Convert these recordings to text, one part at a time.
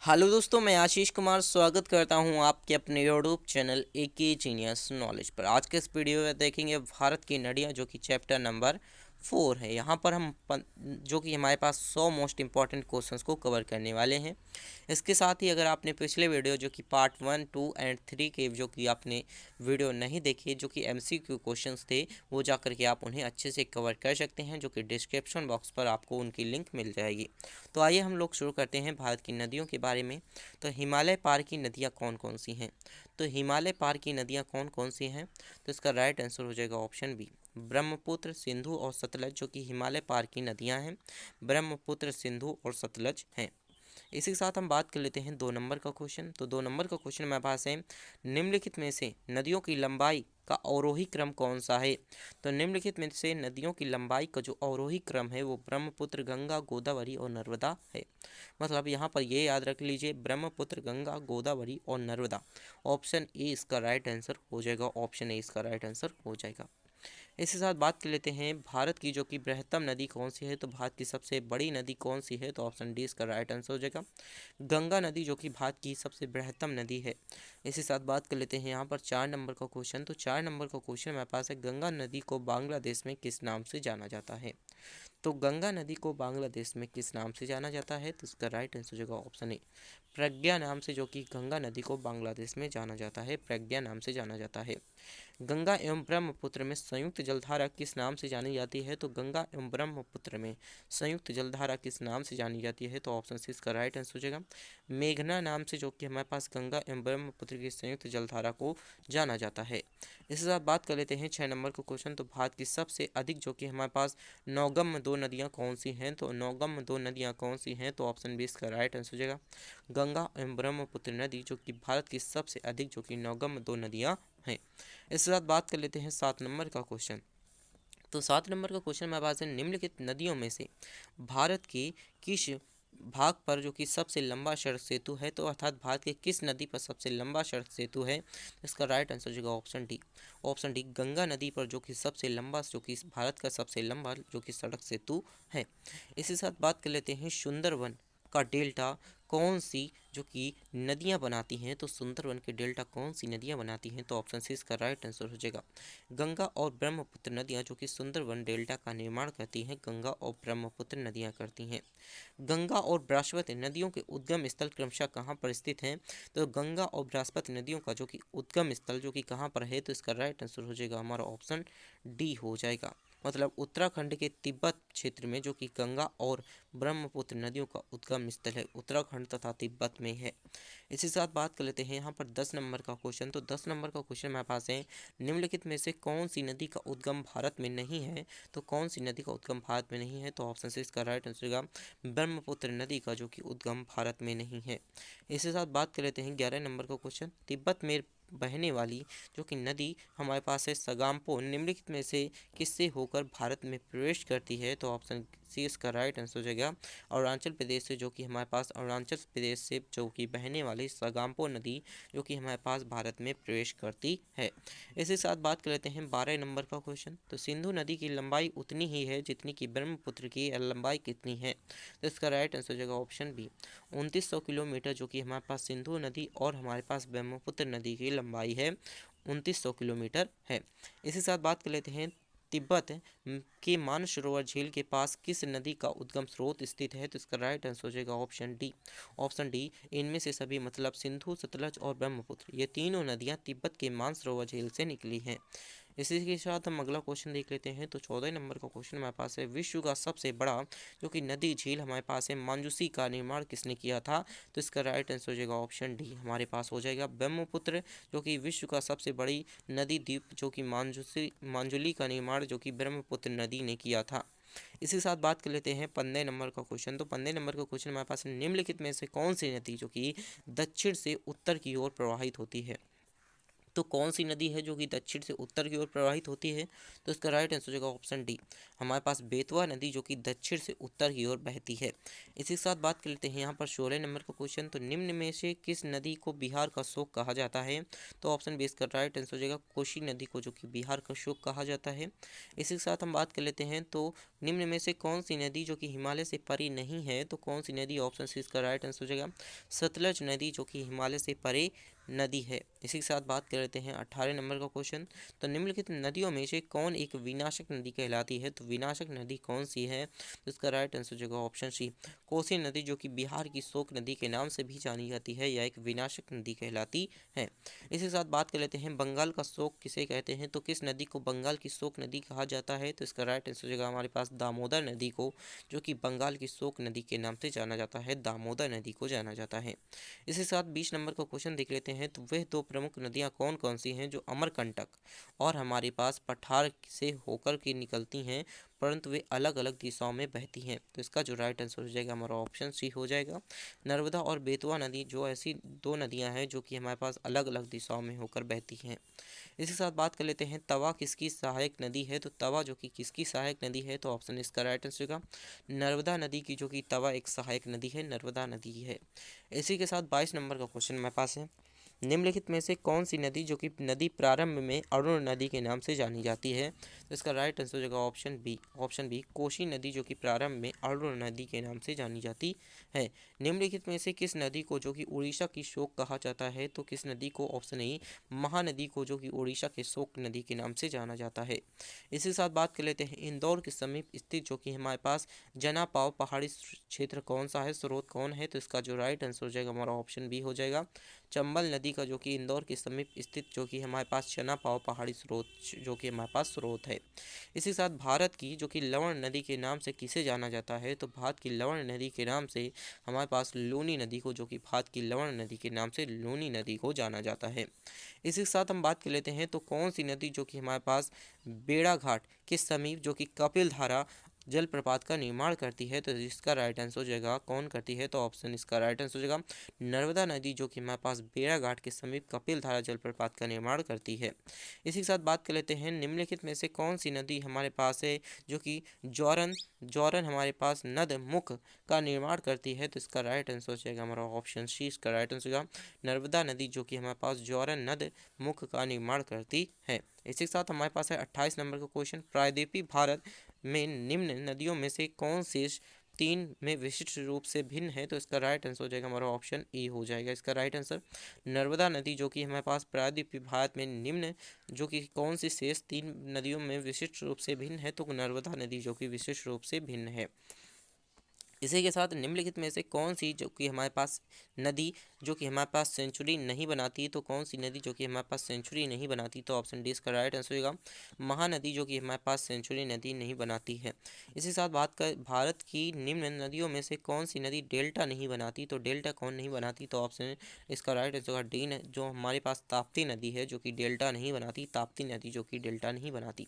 Hello दोस्तों, मैं आशीष कुमार स्वागत करता हूं आपके अपने YouTube channel AK genius knowledge पर। आज के इस वीडियो में देखेंगे भारत की नदियां, जो कि चैप्टर नंबर 4 है। यहां पर हम जो कि हमारे पास 100 मोस्ट इंपॉर्टेंट क्वेश्चंस को कवर करने वाले हैं। इसके साथ ही अगर आपने पिछले वीडियो जो कि पार्ट 1, 2 एंड 3 के जो कि आपने वीडियो नहीं देखे, जो कि MCQ क्वेश्चंस थे, वो जा करके आप उन्हें अच्छे से कवर कर सकते हैं, जो कि डिस्क्रिप्शन बॉक्स पर आपको उनकी लिंक मिल जाएगी। तो आइए हम लोग शुरू करते हैं भारत की नदियों के बारे में। तो हिमालय पार की नदियाँ कौन कौन सी हैं? तो हिमालय पार की नदियाँ कौन कौन सी हैं? तो इसका राइट आंसर हो जाएगा ऑप्शन बी, ब्रह्मपुत्र, सिंधु और सतलज, जो कि हिमालय पार की नदियाँ हैं। ब्रह्मपुत्र, सिंधु और सतलज हैं। इसी के साथ हम बात कर लेते हैं 2 नंबर का क्वेश्चन। तो 2 नंबर का क्वेश्चन हमारे पास है, निम्नलिखित में से नदियों की लंबाई का अवरोही क्रम कौन सा है? तो निम्नलिखित में से नदियों की लंबाई का जो अवरोही क्रम है वो ब्रह्मपुत्र, गंगा, गोदावरी और नर्मदा है। मतलब यहाँ पर ये याद रख लीजिए, ब्रह्मपुत्र, गंगा, गोदावरी और नर्मदा। ऑप्शन ए इसका राइट आंसर हो जाएगा। ऑप्शन ए इसका राइट आंसर हो जाएगा। इसके साथ बात कर लेते हैं भारत की जो कि बृहत्तम नदी कौन सी है? तो भारत की सबसे बड़ी नदी कौन सी है? तो ऑप्शन डी इसका राइट आंसर हो जाएगा, गंगा नदी, जो कि भारत की सबसे बृहत्तम नदी है। इसी साथ बात कर लेते हैं यहाँ पर 4 नंबर का क्वेश्चन। तो 4 नंबर का क्वेश्चन हमारे पास है, गंगा नदी को बांग्लादेश में किस नाम से जाना जाता है? तो गंगा नदी को बांग्लादेश में किस नाम से जाना जाता है? तो इसका राइट आंसर हो जाएगा ऑप्शन ए, प्रज्ञा नाम से, जो कि गंगा नदी को बांग्लादेश में जाना जाता है, प्रज्ञा नाम से जाना जाता है। गंगा एवं ब्रह्मपुत्र में संयुक्त जलधारा किस नाम से जानी जाती है? तो गंगा एवं ब्रह्मपुत्र में संयुक्त जलधारा किस नाम से जानी जाती है? तो ऑप्शन सी इसका राइट आंसर हो जाएगा, मेघना नाम से, जो कि हमारे पास गंगा एवं ब्रह्मपुत्र की संयुक्त जलधारा को जाना जाता है। इसके साथ बात कर लेते हैं 6 नंबर का क्वेश्चन। तो भारत की सबसे अधिक जो कि हमारे पास नौगम्य 2 नदियाँ कौन सी हैं? तो नौगम्य 2 नदियाँ कौन सी हैं? तो ऑप्शन बी इसका राइट आंसर हो जाएगा, गंगा एवं ब्रह्मपुत्र नदी, जो कि भारत की सबसे अधिक जो कि नौगम्य 2 नदियाँ हैं। इसके साथ बात कर लेते हैं 7 नंबर का क्वेश्चन। तो 7 नंबर का क्वेश्चन हमारे पास है, निम्नलिखित नदियों में से भारत के किस भाग पर जो कि सबसे लंबा सड़क सेतु है? तो अर्थात भारत के किस नदी पर सबसे लंबा सड़क सेतु है? इसका राइट आंसर हो जाएगा option D. Option D, Ganga नदी पर जो कि सबसे लंबा, जो कि भारत का सबसे लंबा जो कि सड़क सेतु है। इसी साथ बात कर लेते हैं, सुंदरवन का डेल्टा कौन सी जो कि नदियां बनाती हैं? तो सुंदरवन के डेल्टा कौन सी नदियां बनाती हैं? तो ऑप्शन सी इसका राइट आंसर हो जाएगा, गंगा और ब्रह्मपुत्र नदियां, जो कि सुंदरवन डेल्टा का निर्माण करती हैं, गंगा और ब्रह्मपुत्र नदियां करती हैं। गंगा और बृहस्पति नदियों के उद्गम स्थल क्रमशः कहाँ पर स्थित हैं? तो गंगा और बृहस्पति नदियों का जो कि उद्गम स्थल जो कि कहाँ पर है? तो इसका राइट आंसर हो जाएगा हमारा ऑप्शन डी हो जाएगा। मतलब उत्तराखंड के तिब्बत क्षेत्र में जो कि गंगा और ब्रह्मपुत्र नदियों का उद्गम स्थल है, उत्तराखंड तथा तिब्बत में है। इसी साथ बात कर लेते हैं यहाँ पर 10 नंबर का क्वेश्चन। तो 10 नंबर का क्वेश्चन हमारे पास है, निम्नलिखित में से कौन सी नदी का उद्गम भारत में नहीं है? तो कौन सी नदी का उद्गम भारत में नहीं है? तो ऑप्शन से इसका राइट आंसर होगा, ब्रह्मपुत्र नदी का जो कि उद्गम भारत में नहीं है। इसके साथ बात कर लेते हैं 11 नंबर का क्वेश्चन। तिब्बत में बहने वाली जो कि नदी हमारे पास है सगाम्पो, निम्नलिखित में से किससे होकर भारत में प्रवेश करती है? तो ऑप्शन सी इसका राइट आंसर हो जाएगा, अरुणाचल प्रदेश से, जो कि हमारे पास अरुणाचल प्रदेश से जो कि बहने वाली सगाम्पो नदी जो कि हमारे पास भारत में प्रवेश करती है। इसी साथ बात कर लेते हैं 12 नंबर का क्वेश्चन। तो सिंधु नदी की लंबाई उतनी ही है जितनी कि ब्रह्मपुत्र की लंबाई कितनी है? तो इसका राइट आंसर हो जाएगा ऑप्शन बी, 2900 किलोमीटर, जो कि हमारे पास सिंधु नदी और हमारे पास ब्रह्मपुत्र नदी की लंबाई है 2900 किलोमीटर है। इसी साथ बात कर लेते हैं, तिब्बत के मानसरोवर झील के पास किस नदी का उद्गम स्रोत स्थित है? तो इसका राइट आंसर हो जाएगा ऑप्शन डी। ऑप्शन डी, इनमें से सभी, मतलब सिंधु, सतलज और ब्रह्मपुत्र, ये तीनों नदियां तिब्बत के मानसरोवर झील से निकली हैं। इसी के साथ हम अगला क्वेश्चन देख लेते हैं। तो 14 नंबर का क्वेश्चन हमारे पास है, विश्व का सबसे बड़ा जो कि नदी झील हमारे पास है मांजुसी का निर्माण किसने किया था? तो इसका राइट आंसर हो जाएगा ऑप्शन डी, हमारे पास हो जाएगा ब्रह्मपुत्र, जो कि विश्व का सबसे बड़ी नदी द्वीप जो कि मांजुली का निर्माण जो कि ब्रह्मपुत्र नदी ने किया था। इसी के साथ बात कर लेते हैं 15 नंबर का क्वेश्चन। तो 15 नंबर का क्वेश्चन हमारे पास है, निम्नलिखित में से कौन सी नदी जो कि दक्षिण से उत्तर की ओर प्रवाहित होती है? तो कौन सी नदी है जो कि दक्षिण से उत्तर की ओर प्रवाहित होती है? तो इसका राइट आंसर हो जाएगा ऑप्शन डी, हमारे पास बेतवा नदी जो कि दक्षिण से उत्तर की ओर बहती है। इसी के साथ बात कर लेते हैं यहाँ पर 16 नंबर का क्वेश्चन, तो निम्न में से किस नदी को बिहार का शोक कहा जाता है? तो ऑप्शन बी इसका राइट आंसर हो जाएगा कोसी नदी को जो कि बिहार का शोक कहा जाता है। इसी के साथ हम बात कर लेते हैं, तो निम्न में से कौन सी नदी जो कि हिमालय से परे नहीं है? तो कौन सी नदी? ऑप्शन सी इसका राइट आंसर हो जाएगा सतलज नदी जो कि हिमालय से परे नदी है। इसी के साथ बात कर लेते हैं 18 नंबर का क्वेश्चन, तो निम्नलिखित नदियों में से कौन एक विनाशक नदी कहलाती है? तो विनाशक नदी कौन सी है? तो इसका राइट आंसर हो जाएगा ऑप्शन सी कोसी नदी जो कि बिहार की शोक नदी के नाम से भी जानी जाती है, यह एक विनाशक नदी कहलाती है। इसी के साथ बात कर लेते हैं बंगाल का शोक किसे कहते हैं? तो किस नदी को बंगाल की शोक नदी कहा जाता है? तो इसका राइट आंसर हो जाएगा हमारे पास दामोदर नदी को जो कि बंगाल की शोक नदी के नाम से जाना जाता है, दामोदर नदी को जाना जाता है। इसी के साथ 20 नंबर का क्वेश्चन देख लेते हैं, तो वह दो प्रमुख नदियां कौन कौन सी हैं जो अमरकंटक और हमारे पास पठार से होकर के निकलती हैं परंतु वे अलग अलग दिशाओं में बहती हैं? तो इसका जो राइट आंसर हो जाएगा हमारा ऑप्शन सी हो जाएगा नर्मदा और बेतवा नदी, जो ऐसी दो नदियां हैं जो कि हमारे पास अलग अलग दिशाओं में होकर बहती हैं। इसके साथ बात कर लेते हैं तवा किसकी सहायक नदी है? तो तवा जो कि किसकी सहायक नदी है? तो ऑप्शन इसका राइट आंसर होगा नर्मदा नदी की, जो कि तवा एक सहायक नदी है, नर्मदा नदी है। इसी के साथ 22 नंबर का क्वेश्चन मेरे पास है, निम्नलिखित में से कौन सी नदी जो कि नदी प्रारंभ में अरुण नदी के नाम से जानी जाती है? तो इसका राइट आंसर हो जाएगा ऑप्शन बी कोसी नदी जो कि प्रारंभ में अरुण नदी के नाम से जानी जाती है। निम्नलिखित में से किस नदी को जो कि उड़ीसा की शोक कहा जाता है? तो किस नदी को? ऑप्शन ए महानदी को जो कि उड़ीसा के शोक नदी के नाम से जाना जाता है। इसी के साथ बात कर लेते हैं इंदौर के समीप स्थित जो कि हमारे पास जनापाव पहाड़ी क्षेत्र कौन सा है, स्रोत कौन है? तो इसका जो राइट आंसर हो जाएगा हमारा ऑप्शन बी हो जाएगा चंबल नदी का, जो कि इंदौर के समीप स्थित जो कि हमारे पास चनापाव पहाड़ी स्रोत जो कि हमारे पास स्रोत है। इसी के साथ भारत की जो कि लवण नदी के नाम से किसे जाना जाता है? तो भारत की लवण नदी के नाम से हमारे पास लूनी नदी को, जो कि भारत की लवण नदी के नाम से लूनी नदी को जाना जाता है। इसी के साथ हम बात कर लेते हैं, तो कौन सी नदी जो कि हमारे पास बेड़ाघाट के समीप जो कि कपिल धारा जलप्रपात का निर्माण करती है? तो इसका राइट आंसर हो जाएगा कौन करती है? तो ऑप्शन इसका राइट आंसर हो जाएगा नर्मदा नदी जो कि हमारे पास बेड़ाघाट के समीप कपिल धारा जलप्रपात का निर्माण करती है। इसी के साथ बात कर लेते हैं निम्नलिखित में से कौन सी नदी हमारे पास है जो कि जौरन हमारे पास नद मुख का निर्माण करती है? तो इसका राइट आंसर हो जाएगा हमारा ऑप्शन सी, इसका राइट आंसर होगा नर्मदा नदी जो कि हमारे पास जौरन नद मुख का निर्माण करती है। इसी के साथ हमारे पास है 28 नंबर का क्वेश्चन, प्रायद्वीपीय भारत में निम्न नदियों में से कौन से तीन में विशिष्ट रूप से भिन्न है? तो इसका राइट आंसर हो जाएगा हमारा ऑप्शन ए हो जाएगा इसका राइट आंसर नर्मदा नदी जो कि हमारे पास प्रायद्वीपीय भारत में निम्न जो कि कौन सी शेष तीन नदियों में विशिष्ट रूप से भिन्न है? तो नर्मदा नदी जो कि विशिष्ट रूप से भिन्न है। इसी के साथ निम्नलिखित में से कौन सी जो कि हमारे पास नदी जो कि हमारे पास सेंचुरी नहीं बनाती? तो कौन सी नदी जो कि हमारे पास सेंचुरी नहीं बनाती? तो ऑप्शन डी इसका राइट आंसर होगा महानदी जो कि हमारे पास सेंचुरी नदी नहीं बनाती है। इसी के साथ बात कर भारत की निम्न नदियों में से कौन सी नदी डेल्टा नहीं बनाती? तो डेल्टा कौन नहीं बनाती? तो ऑप्शन इसका राइट आंसर होगा डी, जो हमारे पास ताप्ती नदी है जो कि डेल्टा नहीं बनाती, ताप्ती नदी जो कि डेल्टा नहीं बनाती।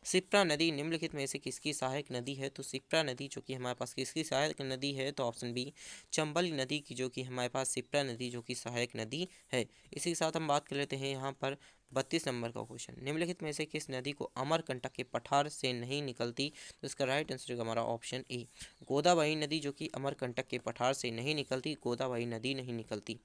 शिप्रा नदी निम्नलिखित में से किसकी सहायक नदी है? तो शिप्रा नदी जो कि हमारे पास किसकी सहायक नदी है? तो ऑप्शन बी चंबल नदी की, जो कि हमारे पास शिप्रा नदी जो कि सहायक नदी है। इसी के साथ हम बात कर लेते हैं यहाँ पर 32 नंबर का क्वेश्चन, निम्नलिखित में से किस नदी को अमरकंटक के पठार से नहीं निकलती? तो इसका राइट आंसर होगा हमारा ऑप्शन ए गोदावरी नदी जो कि अमरकंटक के पठार से नहीं निकलती, गोदावरी नदी नहीं निकलती।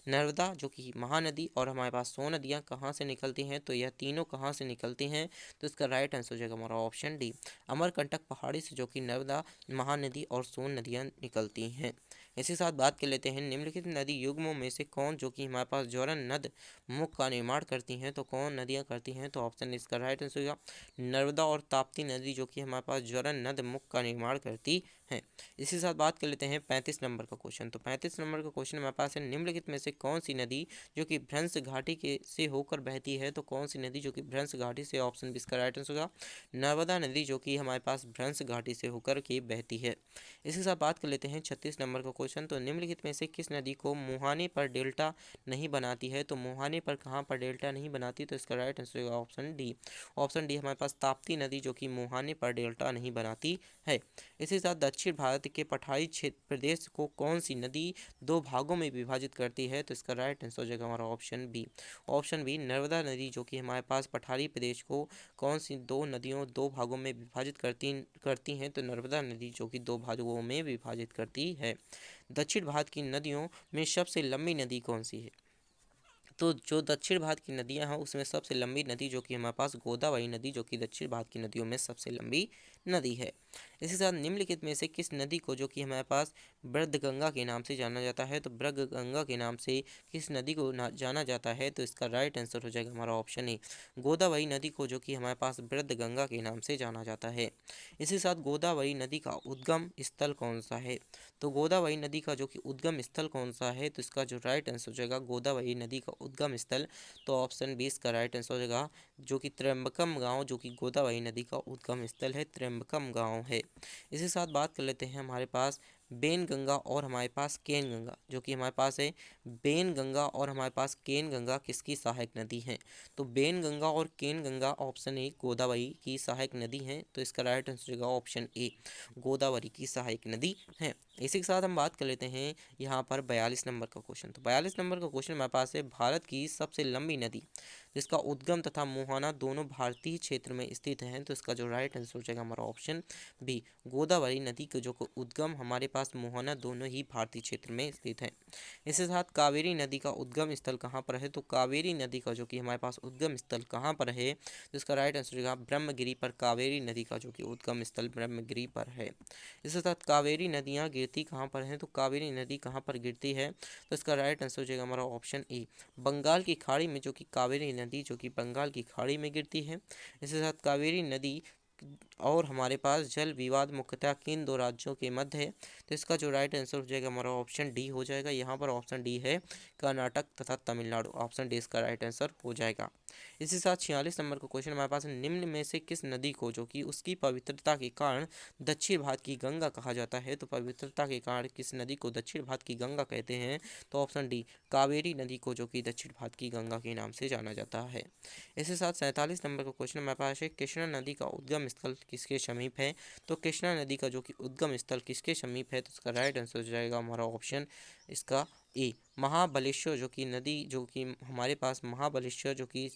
नर्मदा जो कि महानदी और हमारे पास 100 नदियाँ कहाँ से निकलती हैं? तो यह तीनों कहाँ से निकलती हैं? तो इसका राइट आंसर हो जाएगा हमारा ऑप्शन डी अमरकंटक पहाड़ी से जो कि नर्मदा महानदी और 100 नदियाँ निकलती हैं। इसी साथ बात कर लेते हैं निम्नलिखित नदी युग्मों में से कौन जो कि हमारे पास जौरन नद मुख का निर्माण करती हैं? तो कौन नदियां करती हैं? तो ऑप्शन इसका राइट आंसर होगा नर्मदा और ताप्ती नदी जो कि हमारे पास जौरन नद मुख का निर्माण करती हैं। इसी साथ बात कर लेते हैं 35 नंबर का क्वेश्चन, तो 35 नंबर का क्वेश्चन हमारे पास है निम्नलिखित में से कौन सी नदी जो कि भ्रंश घाटी के से होकर बहती है? तो कौन सी नदी जो कि भ्रंश घाटी से? ऑप्शन बी इसका राइट आंसर होगा नर्मदा नदी जो कि हमारे पास भ्रंश घाटी से होकर के बहती है। इसके साथ बात कर लेते हैं 36 नंबर का क्वेश्चन, तो निम्नलिखित में से किस नदी को मुहाने पर डेल्टा नहीं बनाती है? तो मुहाने पर कहाँ पर डेल्टा नहीं बनाती? तो इसका राइट आंसर होगा ऑप्शन डी हमारे पास ताप्ती नदी जो कि मुहाने पर डेल्टा नहीं बनाती है। इसी साथ दक्षिण भारत के पठारी क्षेत्र प्रदेश को कौन सी नदी दो भागों में विभाजित करती है? तो इसका राइट आंसर हो जाएगा हमारा option B. Option B, Narmada नदी जो कि हमारे पास पठारी प्रदेश को कौन सी दो नदियों दो भागों में विभाजित करती हैं? तो नर्मदा नदी जो कि दो भागों में विभाजित करती है। दक्षिण भारत की नदियों में सबसे लंबी नदी कौन सी है? तो जो दक्षिण भारत की नदियां हैं उसमें सबसे लंबी नदी जो कि हमारे पास गोदावरी नदी जो कि दक्षिण भारत की नदियों में सबसे लंबी नदी है। इसी साथ निम्नलिखित में से किस नदी को जो कि हमारे पास ब्रह्मगंगा के नाम से जाना जाता है? तो ब्रह्मगंगा के नाम से किस नदी को जाना जाता है? तो इसका राइट आंसर हो जाएगा हमारा ऑप्शन ए, गोदावरी नदी को जो कि हमारे पास ब्रह्मगंगा के नाम से जाना जाता है। इसी साथ गोदावरी नदी का उद्गम स्थल कौन सा है? तो गोदावरी नदी का जो कि उद्गम स्थल कौन सा है? तो इसका जो राइट आंसर हो जाएगा गोदावरी नदी का उद्गम स्थल, तो ऑप्शन 20 का राइट आंसर हो जाएगा जो कि त्र्यंबकम गांव जो कि गोदावरी नदी का उद्गम स्थल है, त्र्यंबकम गांव है। इसी साथ बात कर लेते हैं हमारे पास बेन गंगा और हमारे पास केन गंगा जो कि हमारे पास है। बेन गंगा और हमारे पास केन गंगा किसकी सहायक नदी है? तो बेन गंगा और केन गंगा ऑप्शन ए गोदावरी की सहायक नदी है, तो इसका राइट आंसर होगा ऑप्शन ए, गोदावरी की सहायक नदी है। इसी के साथ हम बात कर लेते हैं यहाँ पर 42 नंबर का क्वेश्चन। तो 42 नंबर का क्वेश्चन हमारे पास है, भारत की सबसे लंबी नदी जिसका उद्गम तथा मुहाना दोनों भारतीय क्षेत्र में स्थित हैं, तो इसका जो राइट आंसर हो जाएगा हमारा ऑप्शन बी, गोदावरी नदी के जो उद्गम हमारे पास मुहाना दोनों ही भारतीय क्षेत्र में स्थित हैं। इसके साथ कावेरी नदी का उद्गम स्थल कहाँ पर है? तो कावेरी नदी का जो कि हमारे पास उद्गम स्थल कहाँ पर है? तो इसका राइट आंसर होगा ब्रह्मगिरी पर, कावेरी नदी का जो कि उद्गम स्थल ब्रह्मगिरी पर है। इसके साथ कावेरी नदियाँ गिरती कहाँ पर हैं? तो कावेरी नदी कहाँ पर गिरती है? तो इसका राइट आंसर हो जाएगा हमारा ऑप्शन ए, बंगाल की खाड़ी में, जो कि कावेरी नदी जो कि बंगाल की खाड़ी में गिरती है। इसके साथ कावेरी नदी और हमारे पास जल विवाद मुख्यतः किन दो राज्यों के मध्य है? तो इसका जो राइट आंसर हो जाएगा हमारा ऑप्शन डी हो जाएगा। यहाँ पर ऑप्शन डी है कर्नाटक तथा तमिलनाडु, ऑप्शन डी इसका राइट आंसर हो जाएगा। इसी साथ 46 नंबर का क्वेश्चन हमारे पास है, निम्न में से किस नदी को जो कि उसकी पवित्रता के कारण दक्षिण भारत की गंगा कहा जाता है? तो पवित्रता के कारण किस नदी को दक्षिण भारत की गंगा कहते हैं? तो ऑप्शन डी, कावेरी नदी को जो कि दक्षिण भारत की गंगा के नाम से जाना जाता है। इसके साथ 47 नंबर का क्वेश्चन हमारे पास है, कृष्णा नदी का उद्गम स्थल किसके समीप है? तो कृष्णा नदी का जो कि उद्गम स्थल किसके समीप है? तो इसका राइट आंसर हो जाएगा हमारा ऑप्शन इसका ए, महाबलेश्वर जो कि नदी जो कि हमारे पास महाबलेश्वर जो कि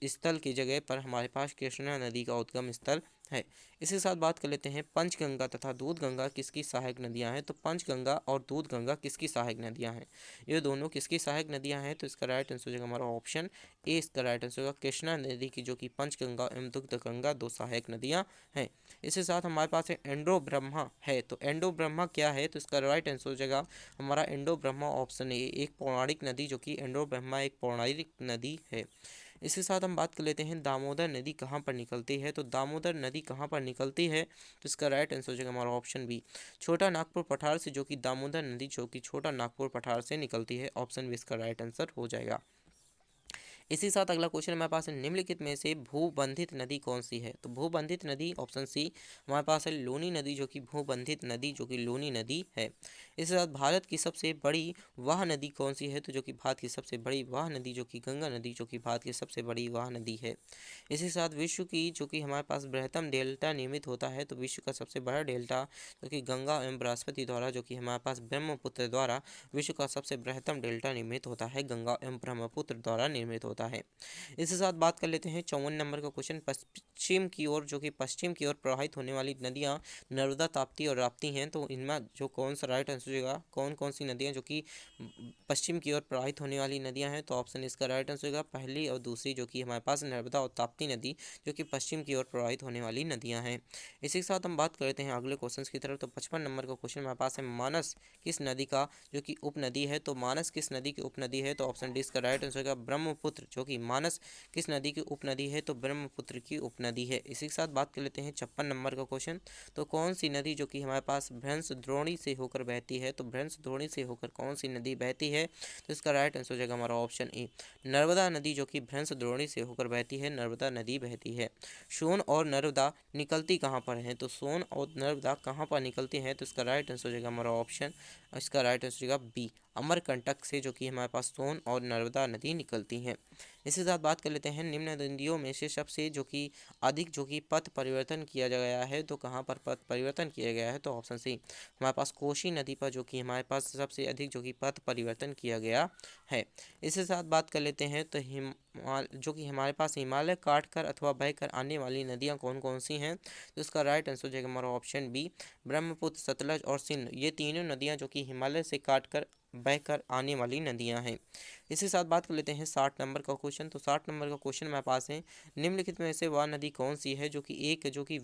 स्थल की जगह पर हमारे पास कृष्णा नदी का उद्गम स्थल है। इसके साथ बात कर लेते हैं पंचगंगा तथा दूधगंगा किसकी सहायक नदियां हैं? तो पंचगंगा और दूधगंगा किसकी सहायक नदियां हैं? ये दोनों किसकी सहायक नदियां हैं? तो इसका राइट आंसर हो जाएगा हमारा ऑप्शन ए, इसका राइट आंसर होगा कृष्णा नदी की जो कि पंचगंगा एवं दूधगंगा दो सहायक नदियां हैं। इसके साथ हमारे पास एंडो ब्रह्मा है, तो एंडो ब्रह्मा क्या है? तो इसका राइट आंसर हो जाएगा हमारा एंडो ब्रह्मा ऑप्शन ए, एक पौराणिक नदी जो कि एंडो ब्रह्मा एक पौराणिक नदी है। इसके साथ हम बात कर लेते हैं दामोदर नदी कहाँ पर निकलती है? तो दामोदर नदी कहाँ पर निकलती है? तो इसका राइट आंसर हो जाएगा हमारा ऑप्शन बी, छोटा नागपुर पठार से, जो कि दामोदर नदी जो कि छोटा नागपुर पठार से निकलती है, ऑप्शन बी इसका राइट आंसर हो जाएगा। इसी साथ अगला क्वेश्चन हमारे पास है, निम्नलिखित में से भूबंधित नदी कौन सी है? तो भूबंधित नदी ऑप्शन सी हमारे पास है लूनी नदी जो कि भूबंधित नदी जो कि लूनी नदी है। इसके साथ भारत की सबसे बड़ी वह नदी कौन सी है? तो जो कि भारत की सबसे बड़ी वह नदी जो कि गंगा नदी जो कि भारत की सबसे बड़ी वह नदी है। इसी साथ विश्व की जो कि हमारे पास बृहत्तम डेल्टा निर्मित होता है, तो विश्व का सबसे बड़ा डेल्टा जो कि गंगा एवं बृहस्पति द्वारा जो कि हमारे पास ब्रह्मपुत्र द्वारा विश्व का सबसे बृहत्तम डेल्टा निर्मित होता है, गंगा एवं ब्रह्मपुत्र द्वारा निर्मित होता है। इसके साथ बात कर लेते हैं 54 नंबर का क्वेश्चन, पश्चिम की ओर जो कि पश्चिम की ओर प्रवाहित होने वाली नदियां नर्मदा, ताप्ती और राप्ती हैं, तो इनमें जो कौन सा राइट आंसर होगा, कौन कौन सी नदियां जो कि पश्चिम की ओर प्रवाहित होने वाली नदियां हैं? तो ऑप्शन इसका राइट आंसर होगा पहली और दूसरी जो कि हमारे पास नर्मदा और ताप्ती नदी जो कि पश्चिम की ओर प्रवाहित होने वाली नदियां हैं। इसी के साथ हम बात करते हैं अगले क्वेश्चन की तरफ। तो 55 नंबर का क्वेश्चन हमारे पास है, मानस किस नदी का जो कि उपनदी है? तो मानस किस नदी की उपनदी है? तो ऑप्शन डी इसका राइट आंसर होगा ब्रह्मपुत्र, जो कि मानस किस नदी की उपनदी है? तो ब्रह्मपुत्र की उपनदी है। इसी के साथ बात कर लेते हैं 56 नंबर का क्वेश्चन, तो कौन सी नदी जो कि हमारे पास भ्रंश द्रोणी से होकर बहती है? तो भ्रंश द्रोणी से होकर कौन सी नदी बहती है? तो इसका राइट आंसर हो जाएगा हमारा ऑप्शन ए, नर्मदा नदी जो कि भ्रंश द्रोणी से होकर बहती है, नर्मदा नदी बहती है। सोन और नर्मदा निकलती कहाँ पर है? तो सोन और नर्मदा कहाँ पर निकलती हैं? तो इसका राइट आंसर हो जाएगा हमारा ऑप्शन, इसका राइट आंसर हो जाएगा बी, अमरकंटक से जो कि हमारे पास सोन और नर्मदा नदी निकलती हैं। इसी के साथ बात कर लेते हैं निम्न नदियों में से सबसे जो कि अधिक जो कि पथ परिवर्तन किया गया है, तो कहाँ पर पथ परिवर्तन किया गया है, तो ऑप्शन सी हमारे पास कोसी नदी पर जो कि हमारे पास सबसे अधिक जो कि पथ परिवर्तन किया गया है। इसके साथ बात कर लेते हैं तो जो कि हमारे पास हिमालय काट कर अथवा बहकर आने वाली नदियाँ कौन कौन सी हैं, तो इसका राइट आंसर हो जाएगा हमारा ऑप्शन बी ब्रह्मपुत्र, सतलज और सिंध। ये तीनों नदियाँ जो कि हिमालय से काट कर बहकर आने वाली नदियाँ हैं। इसी साथ बात कर लेते हैं 60 नंबर का क्वेश्चन। तो 60 नंबर का क्वेश्चन मेरे पास है, निम्नलिखित में से वह नदी कौन सी है जो कि जो कि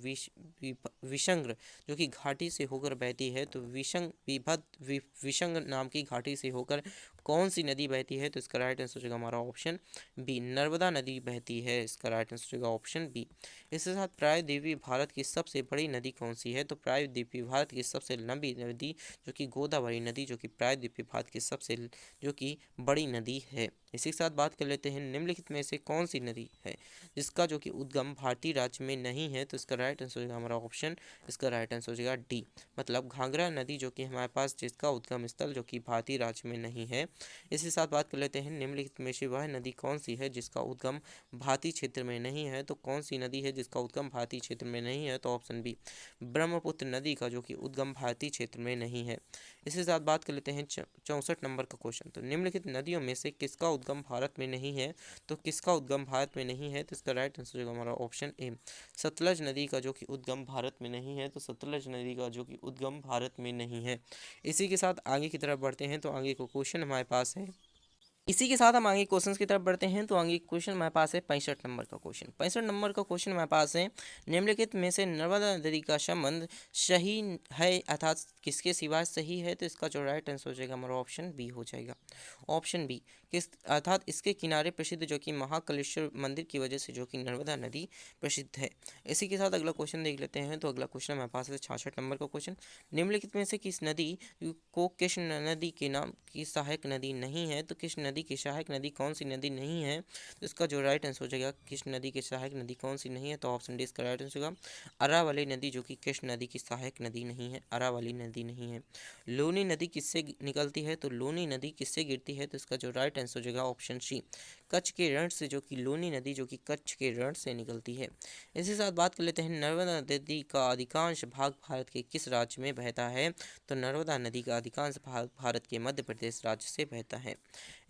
विशंग्र जो कि घाटी से होकर बहती है, तो विशंग नाम की घाटी से होकर कौन सी नदी बहती है, तो इसका राइट आंसर होगा हमारा ऑप्शन बी नर्मदा नदी बहती है। इसका राइट आंसर होगा ऑप्शन बी। इसके साथ प्रायद्वीपीय भारत की सबसे बड़ी नदी कौन सी है, तो प्रायद्वीपीय भारत की सबसे लंबी नदी जो कि गोदावरी नदी जो कि प्रायद्वीपीय भारत की सबसे जो कि बड़ी नदी है। इसी के साथ बात कर लेते हैं निम्नलिखित में से कौन सी नदी है जिसका जो कि उद्गम भारतीय राज्य में नहीं है, तो इसका राइट आंसर होगा हमारा ऑप्शन, इसका राइट आंसर होगा डी मतलब घाघरा नदी जो कि हमारे पास जिसका उद्गम स्थल जो कि भारतीय राज्य में नहीं है। इसी साथ बात कर लेते हैं निम्नलिखित में से वह नदी कौन सी है जिसका उद्गम भारतीय क्षेत्र में नहीं है, तो कौन सी नदी है जिसका उद्गम भारतीय क्षेत्र में नहीं है, तो ऑप्शन बी ब्रह्मपुत्र नदी का जो कि उद्गम भारतीय क्षेत्र में नहीं है। इसके साथ बात कर लेते हैं 64 नंबर का क्वेश्चन। तो निम्नलिखित नदियों में से किसका उद्गम भारत में नहीं है, तो किसका उद्गम भारत में नहीं है, तो इसका राइट आंसर होगा हमारा ऑप्शन ए सतलज नदी का जो कि उद्गम भारत में नहीं है, तो सतलज नदी का जो कि उद्गम भारत में नहीं है। इसी के साथ आगे की तरफ बढ़ते हैं। तो आगे को क्वेश्चन हमारे पास है, इसी के साथ हम आगे क्वेश्चंस की तरफ बढ़ते हैं। तो आगे क्वेश्चन हमारे पास है 65 नंबर का क्वेश्चन। 65 नंबर का क्वेश्चन हमारे पास है, निम्नलिखित में से नर्मदा नदी का संबंध सही है अर्थात किसके सिवा सही है, तो इसका जो राइट आंसर हो जाएगा हमारा ऑप्शन बी हो जाएगा। ऑप्शन बी किस अर्थात इसके किनारे प्रसिद्ध जो कि महाकालेश्वर मंदिर की वजह से जो कि नर्मदा नदी प्रसिद्ध है। इसी के साथ अगला क्वेश्चन देख लेते हैं। तो अगला क्वेश्चन हमारे पास है 66 नंबर का क्वेश्चन। निम्नलिखित में से किस नदी को कृष्ण नदी के नाम की सहायक नदी नहीं है, तो कृष्ण नदी की सहायक नदी कौन सी नदी नहीं है, तो इसका जो राइट आंसर हो जाएगा कृष्ण नदी की सहायक नदी कौन सी नहीं है, तो ऑप्शन डी इसका राइट आंसर होगा अरावली नदी जो कि कृष्ण नदी की सहायक नदी नहीं है, अरावली नदी नहीं है। लूनी नदी किससे निकलती है, तो लूनी नदी किससे गिरती है, तो इसका जो राइट आंसर हो जाएगा ऑप्शन सी कच्छ के रण से जो कि लूनी नदी जो कि कच्छ के रण से निकलती है। इसी साथ बात कर लेते हैं नर्मदा नदी का अधिकांश भाग भारत के किस राज्य में बहता है, तो नर्मदा नदी का अधिकांश भाग भारत के मध्य प्रदेश राज्य से बहता है।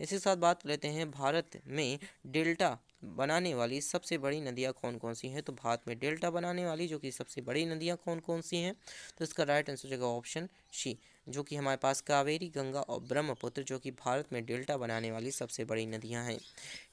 इसी साथ बात कर लेते हैं भारत में डेल्टा बनाने वाली सबसे बड़ी नदियाँ कौन कौन सी हैं, तो भारत में डेल्टा बनाने वाली जो कि सबसे बड़ी नदियाँ कौन कौन सी हैं, तो इसका राइट आंसर हो जाएगा ऑप्शन सी जो कि हमारे पास कावेरी, गंगा और ब्रह्मपुत्र जो कि भारत में डेल्टा बनाने वाली सबसे बड़ी नदियाँ हैं।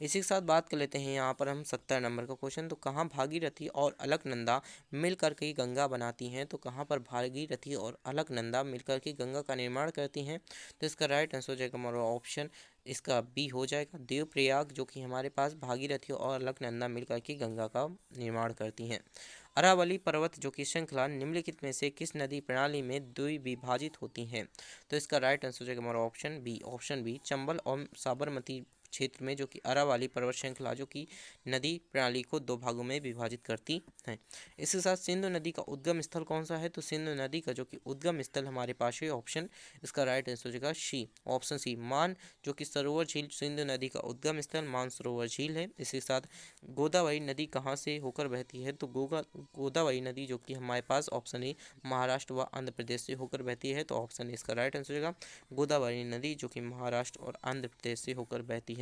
इसी के साथ बात कर लेते हैं यहाँ पर हम 70 नंबर का क्वेश्चन। तो कहाँ भागीरथी और अलकनंदा मिलकर के गंगा बनाती हैं, तो कहाँ पर भागीरथी और अलकनंदा मिलकर के गंगा का निर्माण करती हैं, तो इसका राइट आंसर हो जाएगा हमारा ऑप्शन इसका बी हो जाएगा देवप्रयाग जो कि हमारे पास भागीरथी और अलकनंदा मिलकर के गंगा का निर्माण करती हैं। अरावली पर्वत जो कि श्रृंखला निम्नलिखित में से किस नदी प्रणाली में द्विविभाजित होती हैं, तो इसका राइट आंसर हो जाएगा हमारा ऑप्शन बी चंबल और साबरमती क्षेत्र में जो कि अरावली पर्वत श्रृंखला जो कि नदी प्रणाली को दो भागों में विभाजित करती है। इसके साथ सिंधु नदी का उद्गम स्थल कौन सा है, तो सिंधु नदी का जो कि उद्गम स्थल हमारे पास है ऑप्शन इसका राइट आंसर हो जाएगा सी ऑप्शन सी मान जो कि सरोवर झील सिंधु नदी का उद्गम स्थल मान सरोवर झील है। इसके साथ गोदावरी नदी कहाँ से होकर बहती है, तो गोदावरी नदी जो कि हमारे पास ऑप्शन ए महाराष्ट्र व आंध्र प्रदेश से होकर बहती है, तो ऑप्शन ए इसका राइट आंसर हो जाएगा गोदावरी नदी जो कि महाराष्ट्र और आंध्र प्रदेश से होकर बहती है।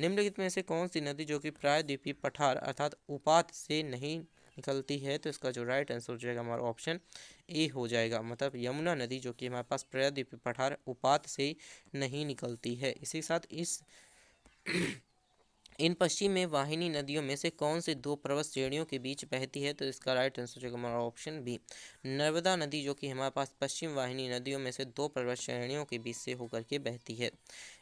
निम्नलिखित में से कौन सी नदी जो कि प्रायद्वीपीय पठार अर्थात उपात से नहीं निकलती है, तो इसका जो राइट आंसर हो जाएगा हमारा ऑप्शन ए हो जाएगा मतलब यमुना नदी जो कि हमारे पास प्रायद्वीपीय पठार उपात से नहीं निकलती है। इसी के साथ इन पश्चिम में वाहिनी नदियों में से कौन से दो पर्वत श्रेणियों के बीच बहती है, तो इसका राइट आंसर होगा हमारा ऑप्शन बी नर्मदा नदी जो कि हमारे पास पश्चिम वाहिनी नदियों में से दो पर्वत श्रेणियों के बीच से होकर के बहती है।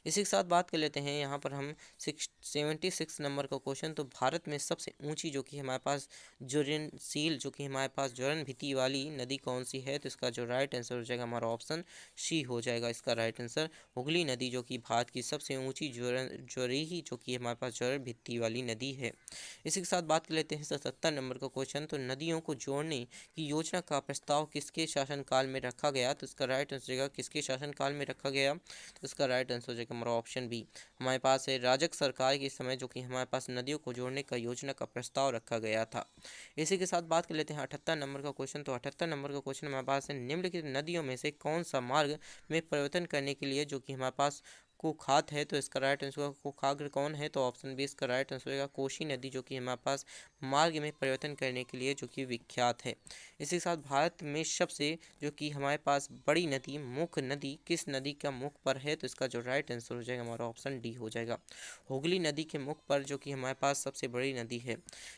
इसी के साथ बात कर लेते हैं यहाँ पर हम 76 नंबर का क्वेश्चन। तो भारत में सबसे ऊंची जो कि हमारे पास ज्वलनशील जो कि हमारे पास ज्वलन भीति वाली नदी कौन सी है? तो इसका जो राइट आंसर हो जाएगा हमारा ऑप्शन सी हो जाएगा इसका राइट आंसर। हुगली नदी जो कि भारत की सबसे ऊंची ज्वरीही जो कि हमारे पास ज्वलन भित्ति वाली नदी है। इसी के साथ बात कर लेते हैं 77 नंबर का क्वेश्चन। तो नदियों को जोड़ने की योजना का प्रस्ताव किसके शासनकाल में रखा गया? तो इसका राइट आंसर हो जाएगा किसके शासनकाल में रखा गया? तो इसका राइट आंसर हो जाएगा हमारा ऑप्शन बी। हमारे पास है राजक सरकार के समय जो कि हमारे पास नदियों को जोड़ने का योजना का प्रस्ताव रखा गया था। इसी के साथ बात कर लेते हैं 78 नंबर का क्वेश्चन। तो 78 नंबर का क्वेश्चन हमारे पास है निम्नलिखित नदियों में से कौन सा मार्ग में परिवर्तन करने के लिए जो कि हमारे पास कुखात है? तो इसका राइट आंसर कुखाग्र कौन है? तो ऑप्शन बी इसका राइट आंसर होगा कोशी नदी जो कि हमारे पास मार्ग में परिवर्तन करने के लिए जो कि विख्यात है। इसी के साथ भारत में सबसे जो कि हमारे पास बड़ी नदी मुख्य नदी किस नदी का मुख पर है? तो इसका जो राइट आंसर हो जाएगा हमारा ऑप्शन डी हो जाएगा हुगली नदी के मुख पर जो कि हमारे पास सबसे बड़ी नदी है।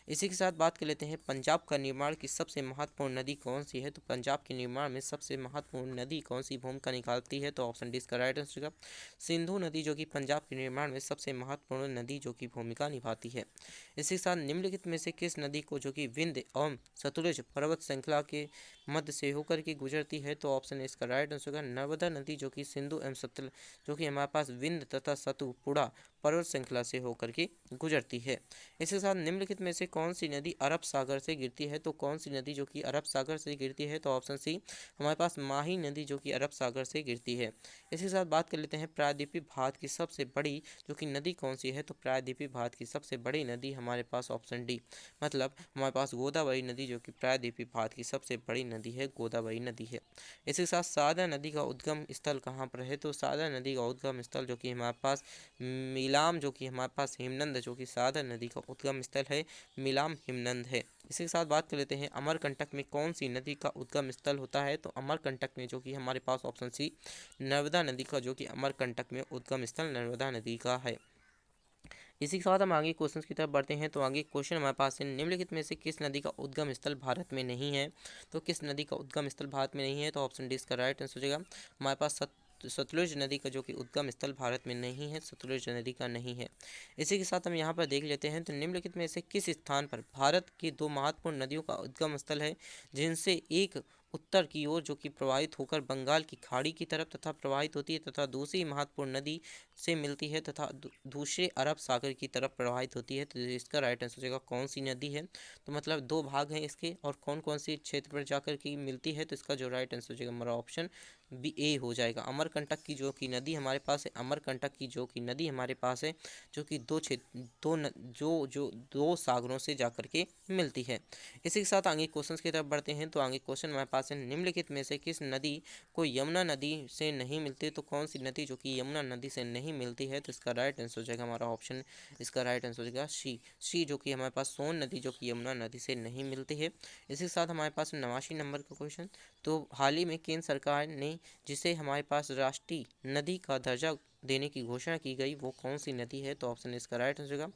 इसी के साथ बात कर लेते हैं पंजाब का निर्माण की सबसे महत्वपूर्ण नदी कौन सी है? तो पंजाब के निर्माण में सबसे महत्वपूर्ण नदी कौन सी भूमिका निकालती है? तो ऑप्शन डी इसका राइट आंसर होगा सिंधु नदी जो कि पंजाब के निर्माण में सबसे महत्वपूर्ण नदी जो कि भूमिका निभाती है। इसी के साथ निम्नलिखित में से किस नदी को जो कि विंध्य एवं सतलुज पर्वत श्रृंखला के मध्य से होकर के गुजरती है? तो ऑप्शन इसका राइट आंसर होगा नर्मदा नदी जो कि सिंधु एवं सतलुज जो कि हमारे पास विंध्य तथा सतपुड़ा पर्वत श्रृंखला से होकर के गुजरती है। इसके साथ निम्नलिखित में से कौन सी नदी अरब सागर से गिरती है? तो कौन सी नदी जो कि अरब सागर से गिरती है? तो ऑप्शन सी हमारे पास माही नदी जो कि अरब सागर से गिरती है। इसके साथ बात कर लेते हैं प्रायद्वीपीय भारत की सबसे बड़ी जो कि नदी कौन सी है? तो प्रायद्वीपीय भारत की सबसे बड़ी नदी हमारे पास ऑप्शन डी मतलब हमारे पास गोदावरी नदी जो कि प्रायद्वीपीय भारत की सबसे बड़ी नदी है गोदावरी नदी है। इसके साथ सारदा नदी का उद्गम स्थल कहाँ पर है? तो सारदा नदी का उद्गम स्थल जो कि हमारे पास मिलाम जो कि हमारे पास हिमनंद जो कि सारदा नदी का उद्गम स्थल है मिलाम हिमनंद है। इसी के साथ बात कर लेते हैं अमरकंटक में कौन सी नदी का उद्गम स्थल होता है? तो अमरकंटक में जो कि हमारे पास ऑप्शन सी नर्मदा नदी का जो कि अमरकंटक में उद्गम स्थल नर्मदा नदी का है। इसी के साथ हम आगे क्वेश्चन की तरफ बढ़ते हैं। तो आगे क्वेश्चन हमारे पास है निम्नलिखित में से किस नदी का उद्गम स्थल भारत में नहीं है? तो किस नदी का उद्गम स्थल भारत में नहीं है? तो ऑप्शन डी इसका राइट आंसर हो जाएगा हमारे पास सतलुज नदी का जो कि उद्गम स्थल भारत में नहीं है सतलुज नदी का नहीं है। इसी के साथ हम यहाँ पर देख लेते हैं तो निम्नलिखित में से किस स्थान पर भारत की दो महत्वपूर्ण नदियों का उद्गम स्थल है जिनसे एक उत्तर की ओर जो कि प्रवाहित होकर बंगाल की खाड़ी की तरफ तथा प्रवाहित होती है तथा दूसरी महत्वपूर्ण नदी से मिलती है तथा दूसरे अरब सागर की तरफ प्रवाहित होती है। तो इसका राइट आंसर हो जाएगा कौन सी नदी है? तो मतलब दो भाग हैं इसके और कौन कौन सी क्षेत्र पर जाकर के मिलती है? तो इसका जो राइट आंसर हो जाएगा हमारा ऑप्शन बी ए हो जाएगा अमरकंटक की जो कि नदी हमारे पास है अमरकंटक की जो कि नदी हमारे पास है जो कि दो क्षेत्र जो दो सागरों से जाकर के मिलती है। इसी के साथ आगे क्वेश्चन की तरफ बढ़ते हैं। तो आगे क्वेश्चन हमारे पास है निम्नलिखित में से किस नदी को यमुना नदी से नहीं मिलती? तो कौन सी नदी जो कि यमुना नदी से नहीं मिलती है? तो इसका राइट आंसर हो जाएगा हमारा ऑप्शन इसका राइट आंसर हो जाएगा सी जो कि हमारे पास सोन नदी जो कि यमुना नदी से नहीं मिलती है। इसी के साथ हमारे पास 89 नंबर का क्वेश्चन। तो हाल ही में केंद्र सरकार ने जिसे हमारे पास राष्ट्रीय नदी का दर्जा देने की घोषणा की गई वो कौन सी नदी है? तो ऑप्शन इसका राइट आंसर होगा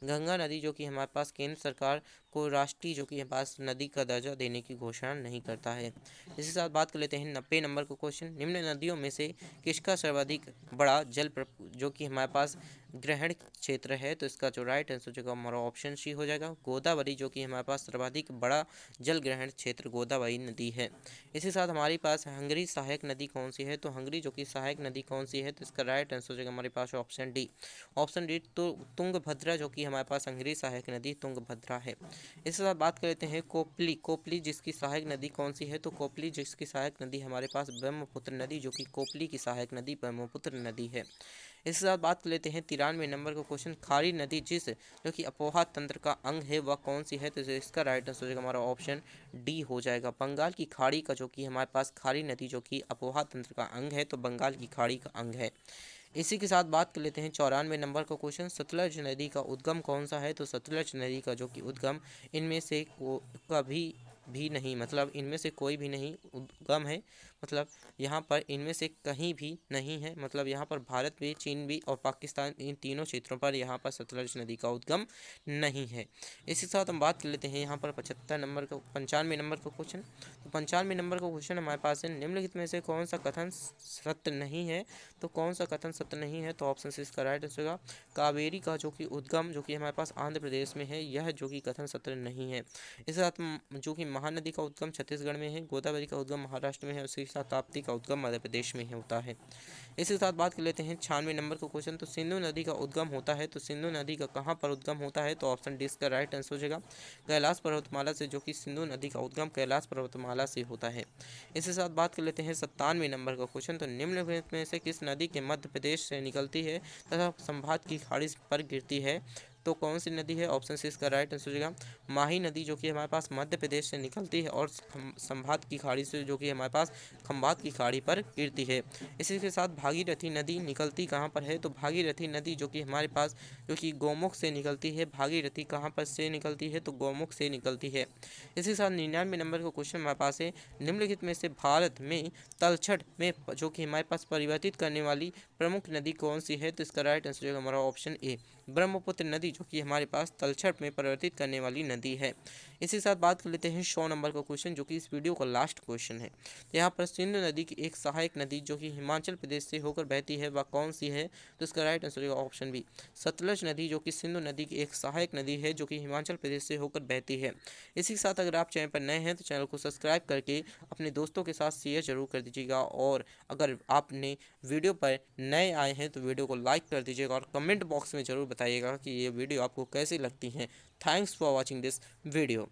गंगा नदी जो कि हमारे पास केंद्र सरकार को राष्ट्रीय जो कि हमारे पास नदी का दर्जा देने की घोषणा नहीं करता है। इसी साथ बात कर लेते हैं 90 नंबर का क्वेश्चन। निम्न नदियों में से किसका सर्वाधिक बड़ा जल जो कि हमारे पास ग्रहण क्षेत्र है? तो इसका जो राइट आंसर जो हमारा ऑप्शन सी हो जाएगा गोदावरी जो कि हमारे पास सर्वाधिक बड़ा जल ग्रहण क्षेत्र गोदावरी नदी है। इसी साथ हमारे पास हंगरी सहायक नदी कौन सी है? तो हंगरी जो कि सहायक नदी कौन सी है? तो इसका राइट आंसर हो जाएगा हमारे पास ऑप्शन डी तो तुंगभद्रा जो कि हमारे पास हंगरी सहायक नदी तुंगभद्रा है। इसके साथ बात कर लेते हैं कोपली जिसकी सहायक नदी कौन सी है? तो कोपली जिसकी सहायक नदी हमारे पास ब्रह्मपुत्र नदी जो कि कोपली की सहायक नदी ब्रह्मपुत्र नदी है। इसके साथ बात कर लेते हैं 93 नंबर का क्वेश्चन। खारी नदी जिस जो कि अपोहा तंत्र का अंग है वह कौन सी है? तो इसका राइट आंसर हो जाएगा हमारा ऑप्शन डी हो जाएगा बंगाल की खाड़ी का जो कि हमारे पास खारी नदी जो कि अपोहा तंत्र का अंग है तो बंगाल की खाड़ी का अंग है। इसी के साथ बात कर लेते हैं 94 नंबर का क्वेश्चन। सतलज नदी का उद्गम कौन सा है? तो सतलज नदी का जो कि उद्गम इनमें से कभी भी नहीं, मतलब इनमें से कोई भी नहीं उद्गम है, मतलब यहाँ पर इनमें से कहीं भी नहीं है, मतलब यहाँ पर भारत भी, चीन भी और पाकिस्तान, इन तीनों क्षेत्रों पर यहाँ पर सतलज नदी का उद्गम नहीं है। इसी के साथ हम बात कर लेते हैं यहाँ पर 95 नंबर का 95 नंबर का क्वेश्चन। तो 95 नंबर का क्वेश्चन हमारे पास है, निम्नलिखित में से कौन सा कथन सत्य नहीं है। तो कौन सा कथन सत्य नहीं है, तो ऑप्शन से इसका राइट आंसर होगा कावेरी का जो कि उद्गम जो कि हमारे पास आंध्र प्रदेश में है, यह जो कि कथन सत्य नहीं है। इसके साथ जो कि महानदी का उद्गम छत्तीसगढ़ में है, गोदावरी का उद्गम महाराष्ट्र में है, उसके साथ ताप्ती का उद्गम मध्य प्रदेश में होता है। इसके साथ बात कर लेते हैं 96 नंबर का क्वेश्चन। तो सिंधु नदी का उद्गम होता है, तो सिंधु नदी का कहाँ पर उद्गम होता है, तो ऑप्शन डी इसका राइट आंसर हो जाएगा कैलाश पर्वतमाला से, जो कि सिंधु नदी का उद्गम कैलाश पर्वतमाला से होता है। इसके साथ बात कर लेते हैं 97 नंबर का क्वेश्चन। तो निम्नलिखित में से किस नदी के मध्य प्रदेश से निकलती है तथा संभात की खाड़ी पर गिरती है, तो कौन सी नदी है, ऑप्शन सी इसका राइट आंसर हो जाएगा माही नदी, जो कि हमारे पास मध्य प्रदेश से निकलती है और संभात की खाड़ी से, जो कि हमारे पास खंभात की खाड़ी पर गिरती है। इसी के साथ भागीरथी नदी निकलती कहाँ पर है, तो भागीरथी नदी जो कि हमारे पास जो कि गौमुख से निकलती है, भागीरथी कहाँ पर से निकलती है, तो गौमुख से निकलती है। इसी के साथ 99 नंबर का क्वेश्चन हमारे पास है, निम्नलिखित में से भारत में तलछट में जो कि हमारे पास परिवर्तित करने वाली प्रमुख नदी कौन सी है, तो इसका राइट आंसर होगा हमारा ऑप्शन ए ब्रह्मपुत्र नदी, जो कि हमारे पास तलछट में परिवर्तित करने वाली नदी है। इसी के साथ बात कर लेते हैं 100 नंबर का क्वेश्चन, जो कि इस वीडियो का लास्ट क्वेश्चन है। तो यहाँ पर सिंधु नदी की एक सहायक नदी जो कि हिमाचल प्रदेश से होकर बहती है, वह कौन सी है, तो इसका राइट आंसर होगा ऑप्शन बी सतलज नदी, जो कि सिंधु नदी की एक सहायक नदी है जो कि हिमाचल प्रदेश से होकर बहती है। इसी के साथ अगर आप चैनल पर नए हैं तो चैनल को सब्सक्राइब करके अपने दोस्तों के साथ शेयर जरूर कर दीजिएगा, और अगर आपने वीडियो पर नए आए हैं तो वीडियो को लाइक कर दीजिएगा और कमेंट बॉक्स में ज़रूर बताइएगा कि ये वीडियो आपको कैसी लगती है। Thanks for watching this video.